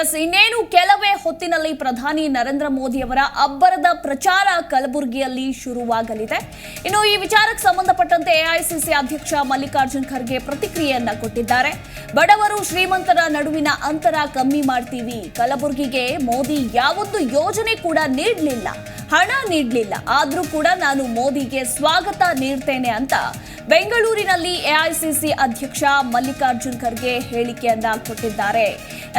S, ಇನ್ನೇನು ಕೆಲವೇ ಹೊತ್ತಿನಲ್ಲಿ ಪ್ರಧಾನಿ ನರೇಂದ್ರ ಮೋದಿಯವರ ಅಬ್ಬರದ ಪ್ರಚಾರ ಕಲಬುರಗಿಯಲ್ಲಿ ಶುರುವಾಗಲಿದೆ. ಇನ್ನು ಈ ವಿಚಾರಕ್ಕೆ ಸಂಬಂಧಪಟ್ಟಂತೆ ಎಐಸಿಸಿ ಅಧ್ಯಕ್ಷ ಮಲ್ಲಿಕಾರ್ಜುನ್ ಖರ್ಗೆ ಪ್ರತಿಕ್ರಿಯೆಯನ್ನ ಕೊಟ್ಟಿದ್ದಾರೆ. ಬಡವರು ಶ್ರೀಮಂತರ ನಡುವಿನ ಅಂತರ ಕಮ್ಮಿ ಮಾಡ್ತೀವಿ. ಕಲಬುರಗಿಗೆ ಮೋದಿ ಯಾವೊಂದು ಯೋಜನೆ ಕೂಡ ನೀಡಲಿಲ್ಲ, ಹಣ ನೀಡಲಿಲ್ಲ, ಆದ್ರೂ ಕೂಡ ನಾನು ಮೋದಿಗೆ ಸ್ವಾಗತ ನೀಡ್ತೇನೆ ಅಂತ ಬೆಂಗಳೂರಿನಲ್ಲಿ ಎಐಸಿಸಿ ಅಧ್ಯಕ್ಷ ಮಲ್ಲಿಕಾರ್ಜುನ್ ಖರ್ಗೆ ಹೇಳಿಕೆಯನ್ನ ಕೊಟ್ಟಿದ್ದಾರೆ.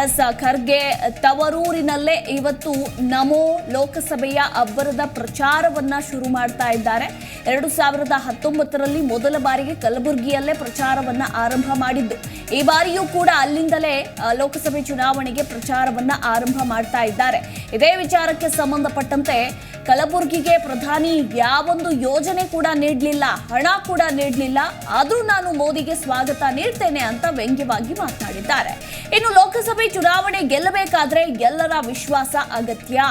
ಎಸ್, ಖರ್ಗೆ ತವರೂರಿನಲ್ಲೇ ಇವತ್ತು ನಮೋ ಲೋಕಸಭೆಯ ಅಬ್ಬರದ ಪ್ರಚಾರವನ್ನ ಶುರು ಮಾಡ್ತಾ ಇದ್ದಾರೆ. 2019ರಲ್ಲಿ ಮೊದಲ ಬಾರಿಗೆ ಕಲಬುರಗಿಯಲ್ಲೇ ಪ್ರಚಾರವನ್ನ ಆರಂಭ ಮಾಡಿದ್ದು. ಈ ಬಾರಿಯೂ ಕೂಡ ಅಲ್ಲಿಂದಲೇ ಲೋಕಸಭೆ ಚುನಾವಣೆಗೆ ಪ್ರಚಾರವನ್ನ ಆರಂಭ ಮಾಡ್ತಾ ಇದ್ದಾರೆ. ಇದೇ ವಿಚಾರಕ್ಕೆ ಸಂಬಂಧಪಟ್ಟಂತೆ ಕಲಬುರಗಿಗೆ ಪ್ರಧಾನಿ ಯಾವೊಂದು ಯೋಜನೆ ಕೂಡ ನೀಡಲಿಲ್ಲ, ಹಣ ಕೂಡ ನೀಡಲಿಲ್ಲ, ಆದ್ರೂ ನಾನು ಮೋದಿಗೆ ಸ್ವಾಗತ ನೀಡ್ತೇನೆ ಅಂತ ವ್ಯಂಗ್ಯವಾಗಿ ಮಾತನಾಡಿದ್ದಾರೆ. ಇನ್ನು ಲೋಕಸಭೆ ಚುನಾವಣೆ ಗೆಲ್ಲಬೇಕಾದ್ರೆ ಎಲ್ಲರ ವಿಶ್ವಾಸ ಅಗತ್ಯ.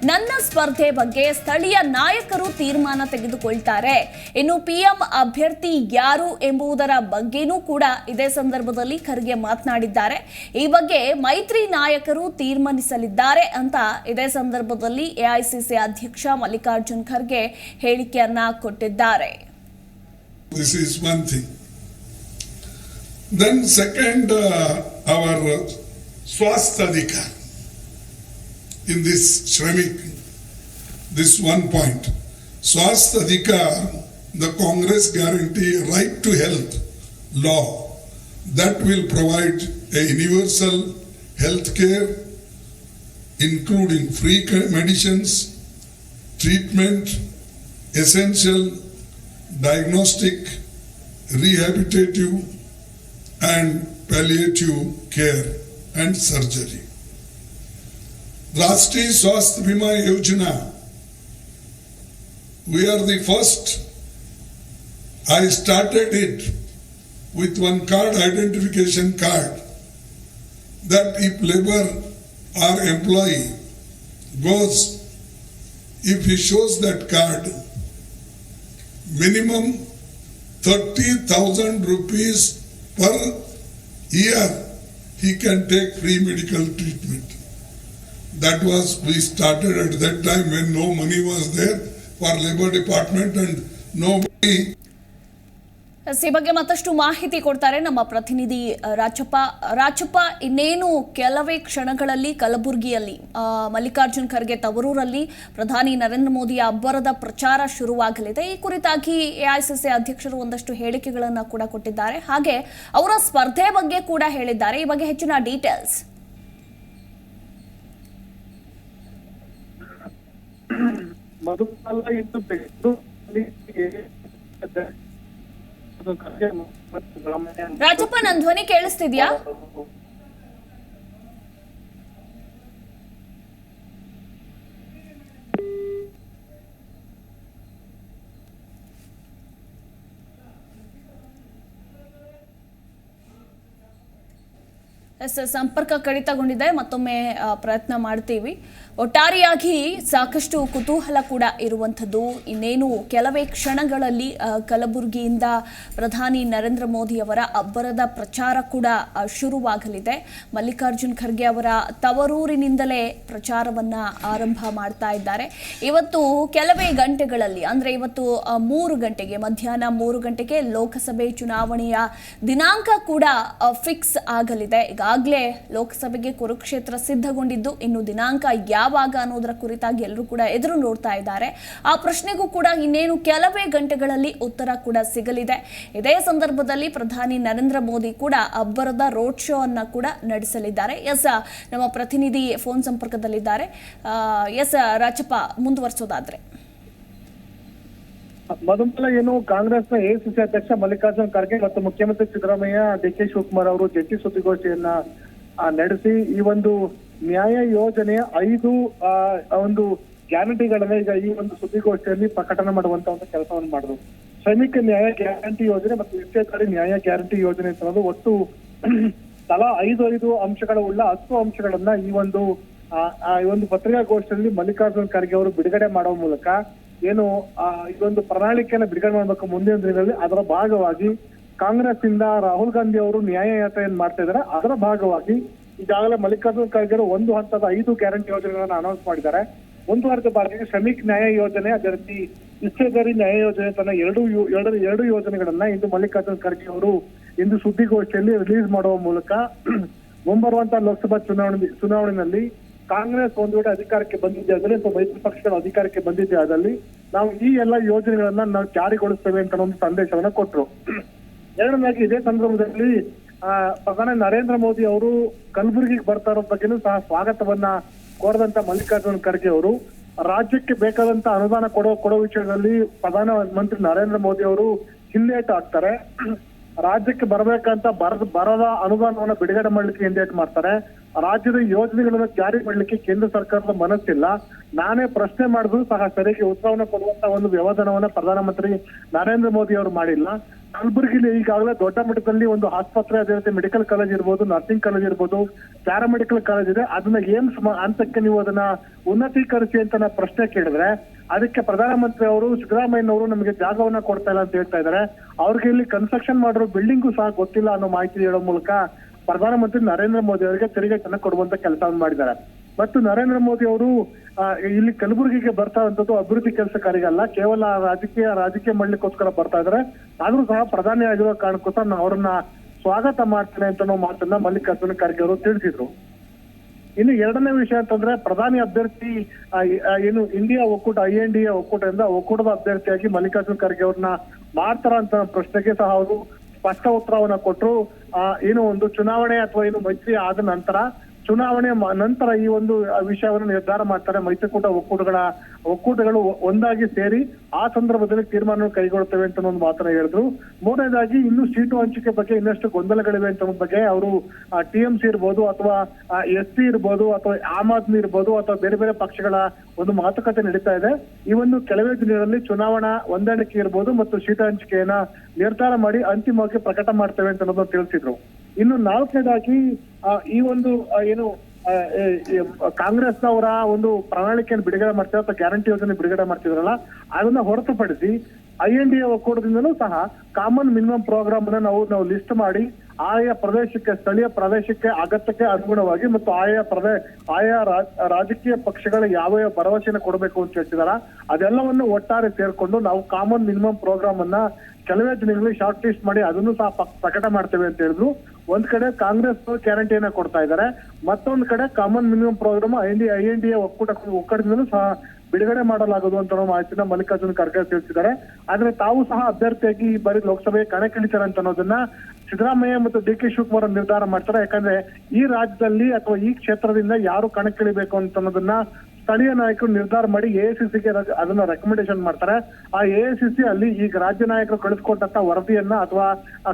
ನನ್ನ ಸ್ಪರ್ಧೆ ಬಗ್ಗೆ ಸ್ಥಳೀಯ ನಾಯಕರು ತೀರ್ಮಾನ ತೆಗೆದುಕೊಳ್ತಾರೆ. ಇನ್ನು ಪಿಎಂ ಅಭ್ಯರ್ಥಿ ಯಾರು ಎಂಬುದರ ಬಗ್ಗೆನೂ ಕೂಡ ಇದೇ ಸಂದರ್ಭದಲ್ಲಿ ಖರ್ಗೆ ಮಾತನಾಡಿದ್ದಾರೆ. ಈ ಬಗ್ಗೆ ಮೈತ್ರಿ ನಾಯಕರು ತೀರ್ಮಾನಿಸಲಿದ್ದಾರೆ ಅಂತ ಇದೇ ಸಂದರ್ಭದಲ್ಲಿ ಎಐಸಿಸಿ ಅಧ್ಯಕ್ಷ ಮಲ್ಲಿಕಾರ್ಜುನ್ ಖರ್ಗೆ ಹೇಳಿಕೆಯನ್ನ ಕೊಟ್ಟಿದ್ದಾರೆ. This is one thing. Then second, our Swasthya Adhikar in this Shramik, this one point. Swasthya Adhikar, the Congress guarantee right to health law that will provide a universal health care including free medicines, treatment, essential diagnostic, rehabilitative and palliative care and surgery. Rashtriya Swasthya Bima Yojana, we are the first. I started it with one card, identification card, that if labor or employee goes, if he shows that card, minimum 30,000 rupees per year he can take free medical treatment. That was, we started at that time when no money was there for labor department and nobody. ಈ ಬಗ್ಗೆ ಮತ್ತಷ್ಟು ಮಾಹಿತಿ ಕೊಡ್ತಾರೆ ನಮ್ಮ ಪ್ರತಿನಿಧಿ ರಾಚಪ್ಪ. ಇನ್ನೇನು ಕೆಲವೇ ಕ್ಷಣಗಳಲ್ಲಿ ಕಲಬುರಗಿಯಲ್ಲಿ ಮಲ್ಲಿಕಾರ್ಜುನ್ ಖರ್ಗೆ ತವರೂರಲ್ಲಿ ಪ್ರಧಾನಿ ನರೇಂದ್ರ ಮೋದಿಯ ಅಬ್ಬರದ ಪ್ರಚಾರ ಶುರುವಾಗಲಿದೆ. ಈ ಕುರಿತಾಗಿ ಎಐಸಿಸಿ ಅಧ್ಯಕ್ಷರು ಒಂದಷ್ಟು ಹೇಳಿಕೆಗಳನ್ನು ಕೂಡ ಕೊಟ್ಟಿದ್ದಾರೆ. ಹಾಗೆ ಅವರ ಸ್ಪರ್ಧೆ ಬಗ್ಗೆ ಕೂಡ ಹೇಳಿದ್ದಾರೆ. ಈ ಬಗ್ಗೆ ಹೆಚ್ಚಿನ ಡೀಟೇಲ್ಸ್. ರಾಜಪ್ಪ, ನನ್ನ ಧ್ವನಿ ಕೇಳಿಸ್ತಿದ್ಯಾ? ಸಂಪರ್ಕ ಕಡಿತಗೊಂಡಿದೆ, ಮತ್ತೊಮ್ಮೆ ಪ್ರಯತ್ನ ಮಾಡ್ತೀವಿ. ಒಟ್ಟಾರೆಯಾಗಿ ಸಾಕಷ್ಟು ಕುತೂಹಲ ಕೂಡ ಇರುವಂಥದ್ದು. ಇನ್ನೇನು ಕೆಲವೇ ಕ್ಷಣಗಳಲ್ಲಿ ಕಲಬುರಗಿಯಿಂದ ಪ್ರಧಾನಿ ನರೇಂದ್ರ ಮೋದಿಯವರ ಅಬ್ಬರದ ಪ್ರಚಾರ ಕೂಡ ಶುರುವಾಗಲಿದೆ. ಮಲ್ಲಿಕಾರ್ಜುನ್ ಖರ್ಗೆ ಅವರ ತವರೂರಿನಿಂದಲೇ ಪ್ರಚಾರವನ್ನು ಆರಂಭ ಮಾಡ್ತಾ ಇದ್ದಾರೆ. ಇವತ್ತು ಕೆಲವೇ ಗಂಟೆಗಳಲ್ಲಿ, ಅಂದರೆ ಇವತ್ತು 3 ಗಂಟೆಗೆ, ಮಧ್ಯಾಹ್ನ 3 ಗಂಟೆಗೆ ಲೋಕಸಭೆ ಚುನಾವಣೆಯ ದಿನಾಂಕ ಕೂಡ ಫಿಕ್ಸ್ ಆಗಲಿದೆ. ಈಗಾಗಲೇ ಲೋಕಸಭೆಗೆ ಕುರುಕ್ಷೇತ್ರ ಸಿದ್ಧಗೊಂಡಿದ್ದು, ಇನ್ನು ದಿನಾಂಕ ಯಾವಾಗ ಅನ್ನೋದರ ಕುರಿತಾಗಿ ಎಲ್ಲರೂ ಕೂಡ ಎದುರು ನೋಡ್ತಾ ಇದ್ದಾರೆ. ಆ ಪ್ರಶ್ನೆಗೂ ಕೂಡ ಇನ್ನೇನು ಕೆಲವೇ ಗಂಟೆಗಳಲ್ಲಿ ಉತ್ತರ ಕೂಡ ಸಿಗಲಿದೆ. ಇದೇ ಸಂದರ್ಭದಲ್ಲಿ ಪ್ರಧಾನಿ ನರೇಂದ್ರ ಮೋದಿ ಕೂಡ ಅಬ್ಬರದ ರೋಡ್ ಶೋ ಅನ್ನ ಕೂಡ ನಡೆಸಲಿದ್ದಾರೆ. ಎಸ್, ನಮ್ಮ ಪ್ರತಿನಿಧಿ ಫೋನ್ ಸಂಪರ್ಕದಲ್ಲಿದ್ದಾರೆ. ಎಸ್ ರಾಜಪ್ಪ, ಮುಂದುವರಿಸೋದಾದ್ರೆ. ಮೊದಲ ಏನು ಕಾಂಗ್ರೆಸ್ನ ಎಐಸಿಸಿ ಅಧ್ಯಕ್ಷ ಮಲ್ಲಿಕಾರ್ಜುನ್ ಖರ್ಗೆ ಮತ್ತು ಮುಖ್ಯಮಂತ್ರಿ ಸಿದ್ದರಾಮಯ್ಯ, ಡಿಕೆ ಶಿವಕುಮಾರ್ ಅವರು ಜಂಟಿ ಸುದ್ದಿಗೋಷ್ಠಿಯನ್ನ ನಡೆಸಿ ಈ ಒಂದು ನ್ಯಾಯ ಯೋಜನೆಯ 5 ಒಂದು ಗ್ಯಾರಂಟಿಗಳನ್ನ ಈಗ ಈ ಒಂದು ಸುದ್ದಿಗೋಷ್ಠಿಯಲ್ಲಿ ಪ್ರಕಟಣೆ ಮಾಡುವಂತ ಒಂದು ಕೆಲಸವನ್ನು ಮಾಡಿದ್ರು. ಶ್ರಮಿಕ ನ್ಯಾಯ ಗ್ಯಾರಂಟಿ ಯೋಜನೆ ಮತ್ತು ವಿಷಯಕಾರಿ ನ್ಯಾಯ ಗ್ಯಾರಂಟಿ ಯೋಜನೆ ಅಂತ ಅನ್ನೋದು ಒಟ್ಟು ತಲಾ 5 ಅಂಶಗಳ ಉಳ್ಳ 10 ಅಂಶಗಳನ್ನ ಈ ಒಂದು ಪತ್ರಿಕಾಗೋಷ್ಠಿಯಲ್ಲಿ ಮಲ್ಲಿಕಾರ್ಜುನ್ ಖರ್ಗೆ ಅವರು ಬಿಡುಗಡೆ ಮಾಡುವ ಮೂಲಕ ಏನು ಇದೊಂದು ಪ್ರಣಾಳಿಕೆಯನ್ನು ಬಿಡುಗಡೆ ಮಾಡಬೇಕು ಮುಂದಿನ ದಿನಗಳಲ್ಲಿ. ಅದರ ಭಾಗವಾಗಿ ಕಾಂಗ್ರೆಸ್ ಇಂದ ರಾಹುಲ್ ಗಾಂಧಿ ಅವರು ನ್ಯಾಯ ಯಾತ್ರೆಯನ್ನು ಮಾಡ್ತಾ ಇದ್ದಾರೆ. ಅದರ ಭಾಗವಾಗಿ ಈಗಾಗಲೇ ಮಲ್ಲಿಕಾರ್ಜುನ್ ಖರ್ಗೆ ಒಂದು ಹಂತದ 5 ಗ್ಯಾರಂಟಿ ಯೋಜನೆಗಳನ್ನ ಅನೌನ್ಸ್ ಮಾಡಿದ್ದಾರೆ. ಮುಂದುವರೆದ ಭಾಗವಾಗಿ ಶ್ರಮಿಕ್ ನ್ಯಾಯ ಯೋಜನೆ, ಅದೇ ರೀತಿ ಇಷ್ಟೇದಾರಿ ನ್ಯಾಯ ಯೋಜನೆ ತನ್ನ ಎರಡು ಯೋಜನೆಗಳನ್ನ ಇಂದು ಮಲ್ಲಿಕಾರ್ಜುನ್ ಖರ್ಗೆ ಅವರು ಇಂದು ಸುದ್ದಿಗೋಷ್ಠಿಯಲ್ಲಿ ರಿಲೀಸ್ ಮಾಡುವ ಮೂಲಕ ಮುಂಬರುವಂತಹ ಲೋಕಸಭಾ ಚುನಾವಣೆಯಲ್ಲಿ ಕಾಂಗ್ರೆಸ್ ಒಂದು ವೇಳೆ ಅಧಿಕಾರಕ್ಕೆ ಬಂದಿದ್ದೆ ಆದಲ್ಲಿ ಅಥವಾ ಮೈತ್ರಿ ಪಕ್ಷಗಳ ಅಧಿಕಾರಕ್ಕೆ ಬಂದಿದ್ದೆ ಆದಲ್ಲಿ ನಾವು ಈ ಎಲ್ಲ ಯೋಜನೆಗಳನ್ನ ನಾವು ಜಾರಿಗೊಳಿಸ್ತೇವೆ ಅಂತ ಒಂದು ಸಂದೇಶವನ್ನ ಕೊಟ್ಟರು. ಎರಡನೇದಾಗಿ ಇದೇ ಸಂದರ್ಭದಲ್ಲಿ ಪ್ರಧಾನಿ ನರೇಂದ್ರ ಮೋದಿ ಅವರು ಕಲಬುರಗಿಗೆ ಬರ್ತಾ ಇರೋ ಬಗ್ಗೆನೂ ಸಹ ಸ್ವಾಗತವನ್ನ ಕೋರದಂತ ಮಲ್ಲಿಕಾರ್ಜುನ್ ಖರ್ಗೆ ಅವರು ರಾಜ್ಯಕ್ಕೆ ಬೇಕಾದಂತ ಅನುದಾನ ಕೊಡೋ ವಿಷಯದಲ್ಲಿ ಪ್ರಧಾನಮಂತ್ರಿ ನರೇಂದ್ರ ಮೋದಿ ಅವರು ಹಿಂದೇಟು ಹಾಕ್ತಾರೆ. ರಾಜ್ಯಕ್ಕೆ ಬರಬೇಕಂತ ಬರದ ಅನುದಾನವನ್ನ ಬಿಡುಗಡೆ ಮಾಡ್ಲಿಕ್ಕೆ ಹಿಂದೇಟು ಮಾಡ್ತಾರೆ. ರಾಜ್ಯದ ಯೋಜನೆಗಳನ್ನ ಜಾರಿ ಮಾಡ್ಲಿಕ್ಕೆ ಕೇಂದ್ರ ಸರ್ಕಾರದ ಮನಸ್ಸಿಲ್ಲ. ನಾನೇ ಪ್ರಶ್ನೆ ಮಾಡಿದ್ರು ಸಹ ಸರಿಯಾಗಿ ಉತ್ತರವನ್ನ ಕೊಡುವಂತ ಒಂದು ವ್ಯವಧಾನವನ್ನ ಪ್ರಧಾನಮಂತ್ರಿ ನರೇಂದ್ರ ಮೋದಿ ಅವರು ಮಾಡಿಲ್ಲ. ಕಲಬುರಗಿಲಿ ಈಗಾಗಲೇ ದೊಡ್ಡ ಮಟ್ಟದಲ್ಲಿ ಒಂದು ಆಸ್ಪತ್ರೆ, ಅದೇ ರೀತಿ ಮೆಡಿಕಲ್ ಕಾಲೇಜ್ ಇರ್ಬೋದು, ನರ್ಸಿಂಗ್ ಕಾಲೇಜ್ ಇರ್ಬೋದು, ಪ್ಯಾರಾಮೆಡಿಕಲ್ ಕಾಲೇಜ್ ಇದೆ. ಅದನ್ನ ಏಮ್ಸ್ ಹಂತಕ್ಕೆ ನೀವು ಅದನ್ನ ಉನ್ನತೀಕರಿಸಿ ಅಂತ ನಾವು ಪ್ರಶ್ನೆ ಕೇಳಿದ್ರೆ ಅದಕ್ಕೆ ಪ್ರಧಾನಮಂತ್ರಿ ಅವರು ಸಿದ್ದರಾಮಯ್ಯನವರು ನಮಗೆ ಜಾಗವನ್ನ ಕೊಡ್ತಾ ಇಲ್ಲ ಅಂತ ಹೇಳ್ತಾ ಇದ್ದಾರೆ. ಅವ್ರಿಗೆ ಇಲ್ಲಿ ಕನ್ಸ್ಟ್ರಕ್ಷನ್ ಮಾಡಿರೋ ಬಿಲ್ಡಿಂಗು ಸಹ ಗೊತ್ತಿಲ್ಲ ಅನ್ನೋ ಮಾಹಿತಿ ಹೇಳೋ ಮೂಲಕ ಪ್ರಧಾನಮಂತ್ರಿ ನರೇಂದ್ರ ಮೋದಿ ಅವರಿಗೆ ತೆರಿಗೆ ಚೆನ್ನಾಗಿ ಕೊಡುವಂತ ಕೆಲಸವನ್ನು ಮಾಡಿದ್ದಾರೆ. ಮತ್ತು ನರೇಂದ್ರ ಮೋದಿ ಅವರು ಇಲ್ಲಿ ಕಲಬುರಗಿಗೆ ಬರ್ತಾ ಇರುವಂತದ್ದು ಅಭಿವೃದ್ಧಿ ಕೆಲಸ ಕಾರ್ಯಗಲ್ಲ, ಕೇವಲ ರಾಜಕೀಯ ಮಾಡ್ಲಿಕ್ಕೋಸ್ಕರ ಬರ್ತಾ ಇದ್ದಾರೆ. ಆದ್ರೂ ಸಹ ಪ್ರಧಾನಿ ಆಗಿರೋ ಕಾರಣಕ್ಕೋಸ್ಕರ ನಾನು ಅವರನ್ನ ಸ್ವಾಗತ ಮಾಡ್ತೇನೆ ಅಂತ ಮಾತನ್ನ ಮಲ್ಲಿಕಾರ್ಜುನ ಖರ್ಗೆ ಅವರು ತಿಳಿಸಿದ್ರು. ಇನ್ನು ಎರಡನೇ ವಿಷಯ ಅಂತಂದ್ರೆ ಪ್ರಧಾನಿ ಅಭ್ಯರ್ಥಿ ಏನು ಇಂಡಿಯಾ ಒಕ್ಕೂಟ INDA ಒಕ್ಕೂಟದಿಂದ ಒಕ್ಕೂಟದ ಅಭ್ಯರ್ಥಿಯಾಗಿ ಮಲ್ಲಿಕಾರ್ಜುನ ಖರ್ಗೆ ಅವ್ರನ್ನ ಮಾಡ್ತಾರ ಅಂತ ಪ್ರಶ್ನೆಗೆ ಸಹ ಅವರು ಸ್ಪಷ್ಟ ಉತ್ತರವನ್ನ ಕೊಟ್ಟರು. ಏನು ಒಂದು ಚುನಾವಣೆ ಅಥವಾ ಏನು ಮೈತ್ರಿ ಆದ ನಂತರ ಚುನಾವಣೆ ನಂತರ ಈ ಒಂದು ವಿಷಯವನ್ನು ನಿರ್ಧಾರ ಮಾಡ್ತಾರೆ. ಮೈತ್ರಿಕೂಟ ಒಕ್ಕೂಟಗಳು ಒಂದಾಗಿ ಸೇರಿ ಆ ಸಂದರ್ಭದಲ್ಲಿ ತೀರ್ಮಾನ ಕೈಗೊಳ್ಳುತ್ತವೆ ಅಂತ ಒಂದು ಮಾತನ್ನ ಹೇಳಿದ್ರು. ಮೂರನೇದಾಗಿ ಇನ್ನು ಸೀಟು ಹಂಚಿಕೆ ಬಗ್ಗೆ ಇನ್ನಷ್ಟು ಗೊಂದಲಗಳಿವೆ ಅಂತ ಬಗ್ಗೆ ಅವರು TMC ಇರ್ಬೋದು ಅಥವಾ SP ಇರ್ಬೋದು ಅಥವಾ ಆಮ್ ಆದ್ಮಿ ಇರ್ಬೋದು ಅಥವಾ ಬೇರೆ ಬೇರೆ ಪಕ್ಷಗಳ ಒಂದು ಮಾತುಕತೆ ನಡೀತಾ ಇದೆ. ಈ ಒಂದು ಕೆಲವೇ ದಿನಗಳಲ್ಲಿ ಚುನಾವಣಾ ಹೊಂದಾಣಿಕೆ ಇರ್ಬೋದು ಮತ್ತು ಸೀಟು ಹಂಚಿಕೆಯನ್ನ ನಿರ್ಧಾರ ಮಾಡಿ ಅಂತಿಮವಾಗಿ ಪ್ರಕಟ ಮಾಡ್ತೇವೆ ಅಂತ ಅನ್ನೋದನ್ನ ತಿಳಿಸಿದ್ರು. ಇನ್ನು ನಾಲ್ಕನೇದಾಗಿ ಈ ಒಂದು ಏನು ಕಾಂಗ್ರೆಸ್ನವರ ಒಂದು ಪ್ರಣಾಳಿಕೆಯನ್ನು ಬಿಡುಗಡೆ ಮಾಡ್ತಾರೆ ಅಥವಾ ಗ್ಯಾರಂಟಿ ಯೋಜನೆ ಬಿಡುಗಡೆ ಮಾಡ್ತಿದ್ರಲ್ಲ, ಅದನ್ನ ಹೊರತುಪಡಿಸಿ INDA ಒಕ್ಕೂಟದಿಂದಲೂ ಸಹ ಕಾಮನ್ ಮಿನಿಮಮ್ ಪ್ರೋಗ್ರಾಮ್ ಅನ್ನ ನಾವು ಲಿಸ್ಟ್ ಮಾಡಿ ಆಯಾ ಪ್ರದೇಶಕ್ಕೆ, ಸ್ಥಳೀಯ ಪ್ರದೇಶಕ್ಕೆ ಅಗತ್ಯಕ್ಕೆ ಅನುಗುಣವಾಗಿ ಮತ್ತು ಆಯಾ ರಾಜಕೀಯ ಪಕ್ಷಗಳ ಯಾವ ಭರವಸೆಯನ್ನು ಕೊಡಬೇಕು ಅಂತ ಹೇಳ್ತಿದಾರ ಅದೆಲ್ಲವನ್ನು ಒಟ್ಟಾರೆ ಸೇರ್ಕೊಂಡು ನಾವು ಕಾಮನ್ ಮಿನಿಮಮ್ ಪ್ರೋಗ್ರಾಮ್ ಅನ್ನ ಕೆಲವೇ ದಿನಗಳಲ್ಲಿ ಶಾರ್ಟ್ ಲಿಸ್ಟ್ ಮಾಡಿ ಅದನ್ನು ಸಹ ಪ್ರಕಟ ಮಾಡ್ತೇವೆ ಅಂತ ಹೇಳಿದ್ರು. ಒಂದ್ ಕಡೆ ಕಾಂಗ್ರೆಸ್ ಗ್ಯಾರಂಟಿಯನ್ನ ಕೊಡ್ತಾ ಇದ್ದಾರೆ, ಮತ್ತೊಂದ್ ಕಡೆ ಕಾಮನ್ ಮಿನಿಮಮ್ ಪ್ರೋಗ್ರಾಮ್ INDA ಒಕ್ಕೂಟದಿಂದಲೂ ಸಹ ಬಿಡುಗಡೆ ಮಾಡಲಾಗುವುದು ಅಂತ ಮಾಹಿತಿನ ಮಲ್ಲಿಕಾರ್ಜುನ ಖರ್ಗೆ ತಿಳಿಸಿದ್ದಾರೆ. ಆದ್ರೆ ತಾವು ಸಹ ಅಭ್ಯರ್ಥಿಯಾಗಿ ಈ ಬಾರಿ ಲೋಕಸಭೆಗೆ ಕಣಕ್ಕಿಳಿತಾರೆ ಅಂತ ಅನ್ನೋದನ್ನ ಸಿದ್ದರಾಮಯ್ಯ ಮತ್ತು DK ಶಿವಕುಮಾರ್ ನಿರ್ಧಾರ ಮಾಡ್ತಾರೆ. ಯಾಕಂದ್ರೆ ಈ ರಾಜ್ಯದಲ್ಲಿ ಅಥವಾ ಈ ಕ್ಷೇತ್ರದಿಂದ ಯಾರು ಕಣಕ್ಕಿಳಿಬೇಕು ಅಂತ ಅನ್ನೋದನ್ನ ಸ್ಥಳೀಯ ನಾಯಕರು ನಿರ್ಧಾರ ಮಾಡಿ AICCಗೆ ಅದನ್ನ ರೆಕಮೆಂಡೇಶನ್ ಮಾಡ್ತಾರೆ. ಆ AICC ಅಲ್ಲಿ ಈಗ ರಾಜ್ಯ ನಾಯಕರು ಕಳಿಸ್ಕೊಟ್ಟಂತ ವರದಿಯನ್ನ ಅಥವಾ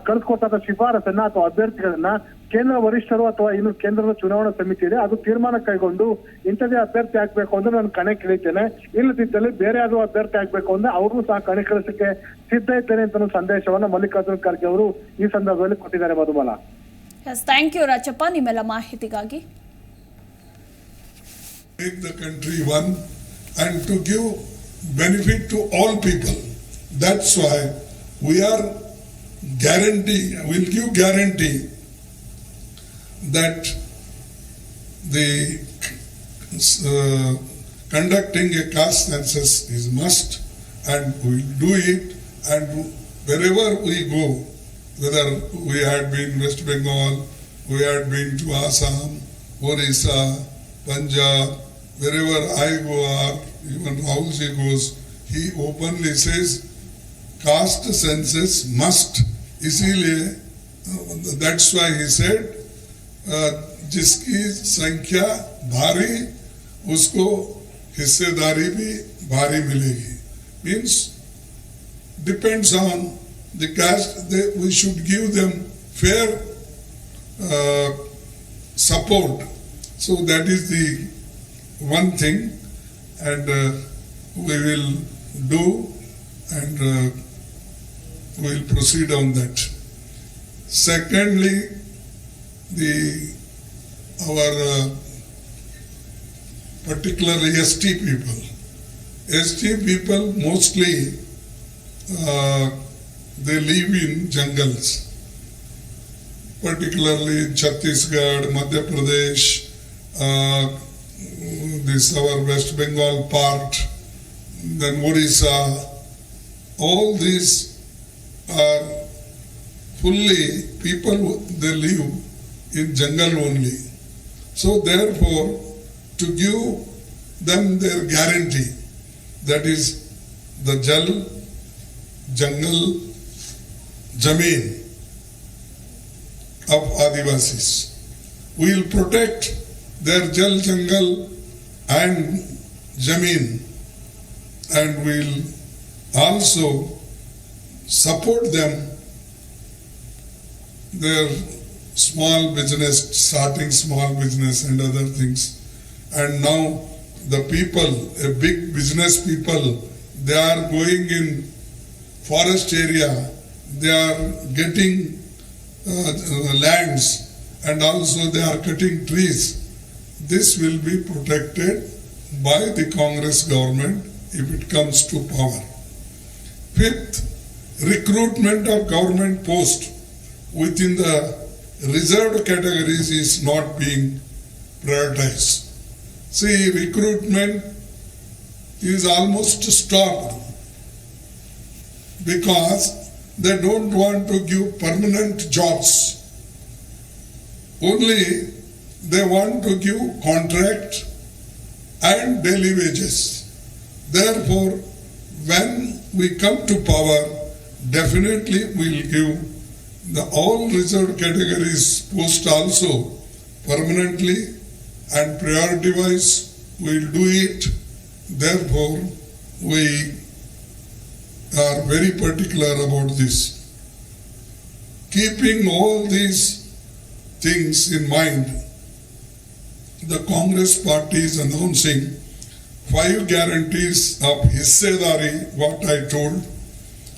ಕಳಿಸ್ಕೊಟ್ಟಂತ ಶಿಫಾರಸನ್ನ ಅಥವಾ ಅಭ್ಯರ್ಥಿಗಳನ್ನ ಕೇಂದ್ರ ವರಿಷ್ಠರು ಅಥವಾ ಇನ್ನು ಕೇಂದ್ರದ ಚುನಾವಣಾ ಸಮಿತಿ ಇದೆ, ಅದು ತೀರ್ಮಾನ ಕೈಗೊಂಡು ಇಂಥದೇ ಅಭ್ಯರ್ಥಿ ಆಗ್ಬೇಕು ಅಂದ್ರೆ ನಾನು ಕಣಕ್ಕಿಳಿತೇನೆ, ಇಲ್ಲದಿದ್ದಲ್ಲಿ ಬೇರೆ ಯಾವ್ದು ಅಭ್ಯರ್ಥಿ ಆಗ್ಬೇಕು ಅಂದ್ರೆ ಅವ್ರಿಗೂ ಸಹ ಕಣಕ್ಕಿಳಿಸಕ್ಕೆ ಸಿದ್ಧ ಇದ್ದೇನೆ ಅಂತ ಸಂದೇಶವನ್ನ ಮಲ್ಲಿಕಾರ್ಜುನ ಖರ್ಗೆ ಅವರು ಈ ಸಂದರ್ಭದಲ್ಲಿ ಕೊಟ್ಟಿದ್ದಾರೆ. ಮಧುಬಾಲ, ಥ್ಯಾಂಕ್ ಯು ರಾಜಪ್ಪ ನಿಮ್ಮೆಲ್ಲ ಮಾಹಿತಿಗಾಗಿ. Make the country one and to give benefit to all people. That's why we'll give guarantee that the conducting a caste census is must, and we'll do it. And wherever we go, whether we had been West Bengal, we had been to Assam, Orissa, Punjab, wherever I go, or even Rahulji goes, he openly says caste census must. इसीलिए that's why he said जिसकी संख्या भारी उसको हिस्सेदारी भी भारी मिलेगी. Means depends on the caste, we should give them fair support. So that is the one thing, and we will do, and we will proceed on that. Secondly, our particularly ST people mostly they live in jungles. particularly in Chhattisgarh, Madhya Pradesh, this our West Bengal part, then Odisha, all these are fully people, they live in jungle only. So therefore, to give them their guarantee, that is the Jal, Jungle, Jameen of Adivasis. We will protect their Jal, Jungle and Jameen, and we will also support them, their small business, starting small business and other things. And now the people, a big business people, they are going in forest area, they are getting lands, and also they are cutting trees. This will be protected by the Congress government if it comes to power. Fifth, recruitment of government post within the reserved categories is not being prioritized. See, recruitment is almost stopped because they don't want to give permanent jobs. Only they want to give contract and daily wages. Therefore, when we come to power, definitely we will give the all reserved categories post also permanently and priority wise we will do it. Therefore, we are very particular about this. Keeping all these things in mind, the Congress party is announcing 5 guarantees of hissedari, what I told,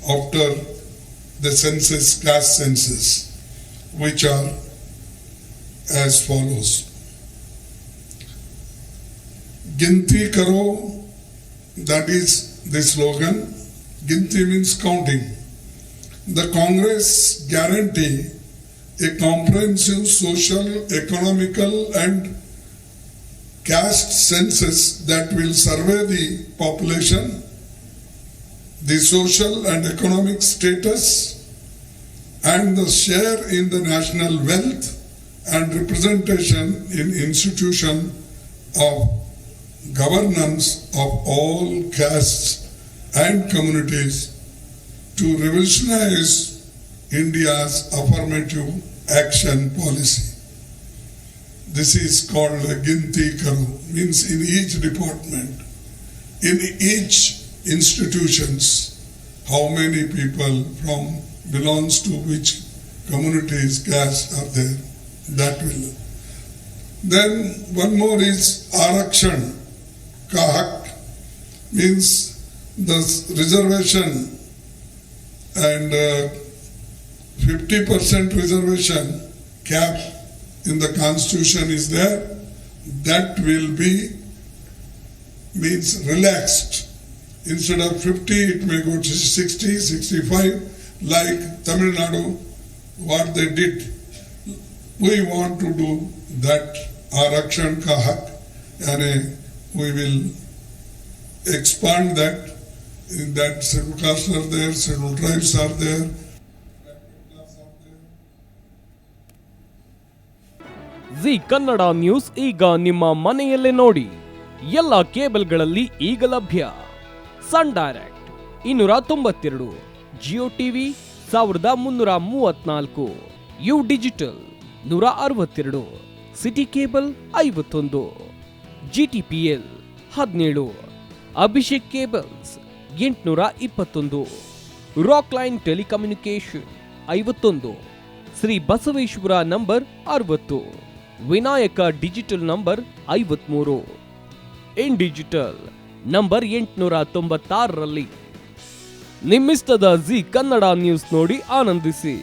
after the census, caste census, which are as follows. Ginti karo, that is the slogan. Ginti means counting. The Congress guarantee a comprehensive social, economical and caste census that will survey the population, the social and economic status, and the share in the national wealth and representation in institution of governance of all castes and communities to revolutionize India's affirmative action policy. This is called Ginti Karo, means in each department, in each institutions, how many people from belongs to which communities, caste are there, that will. Then one more is Arakshan ka hak, means the reservation and 50% reservation cap in the constitution is there, that will be means relaxed. Instead of 50, it may go to 60, 65, like Tamil Nadu, what they did. We want to do that Arakshan ka hak, and we will expand that. In that scheduled castes are there, scheduled tribes are there. Zee Kannada news ಈಗ ನಿಮ್ಮ ಮನೆಯಲ್ಲೇ ನೋಡಿ. ಎಲ್ಲ ಕೇಬಲ್ಗಳಲ್ಲಿ ಈಗ ಲಭ್ಯ. Sun Direct 292, Jio TV 1334, U digital 162, city cable 51, GTPL 17, Abhishek cables 821, rock line telecommunication 51, Shri Basaveshwara number 60, Vinayaka digital number 53, in digital number 896ರಲ್ಲಿ. ನಿಮ್ಮಿಸ್ತದ ಜಿ ಕನ್ನಡ ನ್ಯೂಸ್ ನೋಡಿ ಆನಂದಿಸಿ.